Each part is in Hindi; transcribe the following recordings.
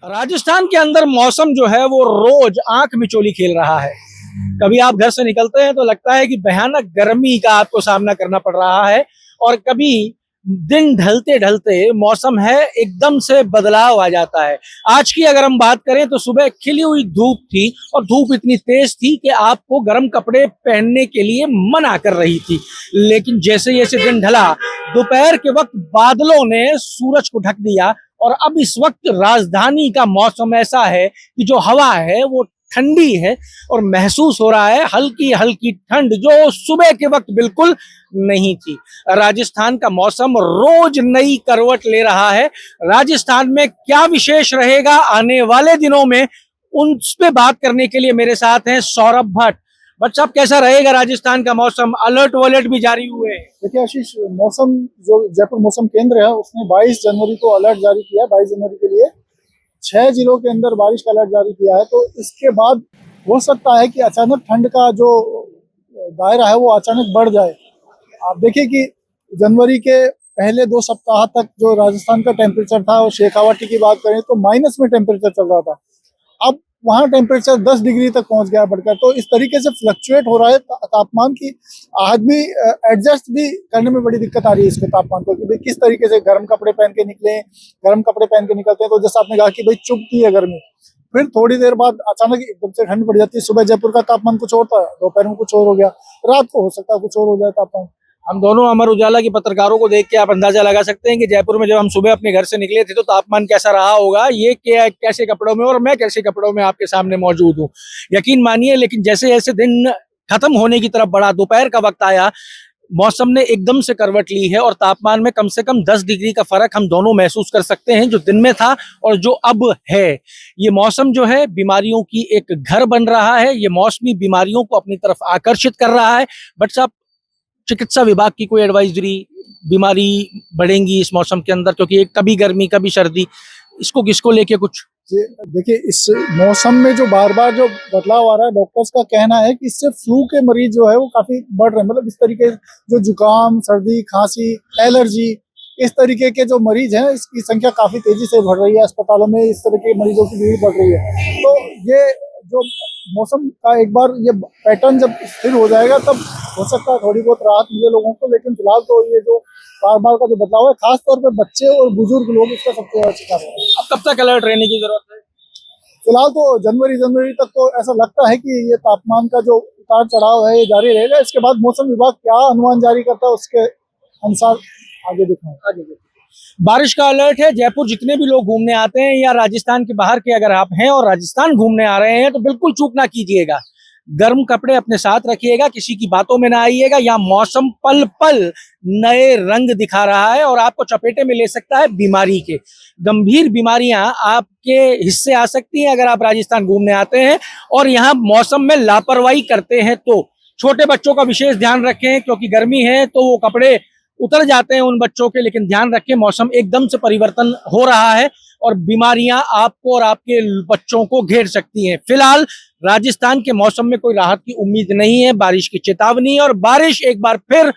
राजस्थान के अंदर मौसम जो है वो रोज आंख मिचोली खेल रहा है। कभी आप घर से निकलते हैं तो लगता है कि भयानक गर्मी का आपको सामना करना पड़ रहा है, और कभी दिन ढलते ढलते मौसम है एकदम से बदलाव आ जाता है। आज की अगर हम बात करें तो सुबह खिली हुई धूप थी, और धूप इतनी तेज थी कि आपको गर्म कपड़े पहनने के लिए मना कर रही थी। लेकिन जैसे जैसे दिन ढला, दोपहर के वक्त बादलों ने सूरज को ढक दिया, और अब इस वक्त राजधानी का मौसम ऐसा है कि जो हवा है वो ठंडी है, और महसूस हो रहा है हल्की हल्की ठंड जो सुबह के वक्त बिल्कुल नहीं थी। राजस्थान का मौसम रोज नई करवट ले रहा है। राजस्थान में क्या विशेष रहेगा आने वाले दिनों में, उन पे बात करने के लिए मेरे साथ हैं सौरभ भट्ट। भट्ट साहब, कैसा रहेगा राजस्थान का मौसम? अलर्ट वलर्ट भी जारी हुए हैं। देखिए आशीष, मौसम जो जयपुर मौसम केंद्र है उसने 22 जनवरी को अलर्ट जारी किया है। 22 जनवरी के लिए 6 जिलों के अंदर बारिश का अलर्ट जारी किया है। तो इसके बाद हो सकता है कि अचानक ठंड का जो दायरा है वो अचानक बढ़ जाए। आप देखिए कि जनवरी के पहले 2 सप्ताह तक जो राजस्थान का टेम्परेचर था, और शेखावाटी की बात करें तो माइनस में टेम्परेचर चल रहा था। अब वहाँ टेम्परेचर 10 डिग्री तक पहुंच गया बढ़कर। तो इस तरीके से फ्लक्चुएट हो रहा है तापमान की आदमी एडजस्ट भी करने में बड़ी दिक्कत आ रही है इसके तापमान को, कि भाई किस तरीके से गर्म कपड़े पहन के निकले। गर्म कपड़े पहन के निकलते हैं तो जैसा आपने कहा कि भाई चुभती है गर्मी, फिर थोड़ी देर बाद अचानक एकदम से ठंड पड़ जाती है। सुबह जयपुर का तापमान कुछ और था, दोपहर में कुछ और हो गया, रात को हो सकता है कुछ और हो जाए तापमान। हम दोनों अमर उजाला की पत्रकारों को देख के आप अंदाजा लगा सकते हैं कि जयपुर में जब हम सुबह अपने घर से निकले थे तो तापमान कैसा रहा होगा। ये क्या, कैसे कपड़ों में और मैं कैसे कपड़ों में आपके सामने मौजूद हूँ, यकीन मानिए। लेकिन जैसे जैसे दिन खत्म होने की तरफ बढ़ा, दोपहर का वक्त आया, मौसम ने एकदम से करवट ली है, और तापमान में कम से कम 10 डिग्री का फर्क हम दोनों महसूस कर सकते हैं, जो दिन में था और जो अब है। ये मौसम जो है बीमारियों की एक घर बन रहा है। ये मौसमी बीमारियों को अपनी तरफ आकर्षित कर रहा है। बट साहब, चिकित्सा विभाग की कोई एडवाइजरी, बीमारी बढ़ेंगी इस मौसम के अंदर, क्योंकि कभी गर्मी कभी सर्दी, इसको किसको लेके कुछ? देखिए, इस मौसम में जो बार बार जो बदलाव आ रहा है, डॉक्टर्स का कहना है कि इससे फ्लू के मरीज जो है वो काफी बढ़ रहे हैं। मतलब इस तरीके जो जुकाम, सर्दी, खांसी, एलर्जी, इस तरीके के जो मरीज हैं इसकी संख्या काफी तेजी से बढ़ रही है। अस्पतालों में इस तरह के मरीजों की भीड़ बढ़ रही है। तो ये जो मौसम का एक बार ये पैटर्न जब स्थिर हो जाएगा तब हो सकता है थोड़ी बहुत राहत मिले लोगों को। लेकिन फिलहाल तो ये जो बार बार का जो बदलाव है, खासतौर पे बच्चे और बुजुर्ग लोग इसका सबसे ज्यादा शिकार है। अब कब तक अलर्ट रहने की जरूरत है? फिलहाल तो जनवरी तक तो ऐसा लगता है कि ये तापमान का जो उतार चढ़ाव है ये जारी रहेगा। इसके बाद मौसम विभाग क्या अनुमान जारी करता है उसके अनुसार आगे दिखाएं। बारिश का अलर्ट है। जयपुर जितने भी लोग घूमने आते हैं या राजस्थान के बाहर के अगर आप हैं और राजस्थान घूमने आ रहे हैं तो बिल्कुल चूक ना कीजिएगा। गर्म कपड़े अपने साथ रखिएगा, किसी की बातों में ना आइएगा। या मौसम पल पल नए रंग दिखा रहा है और आपको चपेटे में ले सकता है बीमारी के। गंभीर बीमारियां आपके हिस्से आ सकती हैं अगर आप राजस्थान घूमने आते हैं और यहाँ मौसम में लापरवाही करते हैं तो। छोटे बच्चों का विशेष ध्यान रखें, क्योंकि गर्मी है तो वो कपड़े उतर जाते हैं उन बच्चों के। लेकिन ध्यान रखें, मौसम एकदम से परिवर्तन हो रहा है और बीमारियां आपको और आपके बच्चों को घेर सकती हैं। फिलहाल राजस्थान के मौसम में कोई राहत की उम्मीद नहीं है। बारिश की चेतावनी है और बारिश एक बार फिर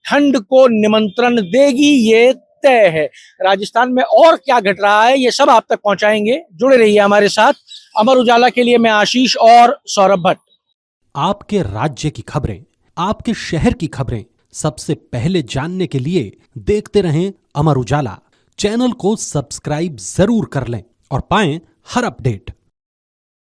ठंड को निमंत्रण देगी, ये तय है। राजस्थान में और क्या घट रहा है ये सब आप तक पहुंचाएंगे। जुड़े रहिए हमारे साथ। अमर उजाला के लिए मैं आशीष और सौरभ भट्ट। आपके राज्य की खबरें, आपके शहर की खबरें सबसे पहले जानने के लिए देखते रहें अमर उजाला। चैनल को सब्सक्राइब जरूर कर लें और पाएं हर अपडेट।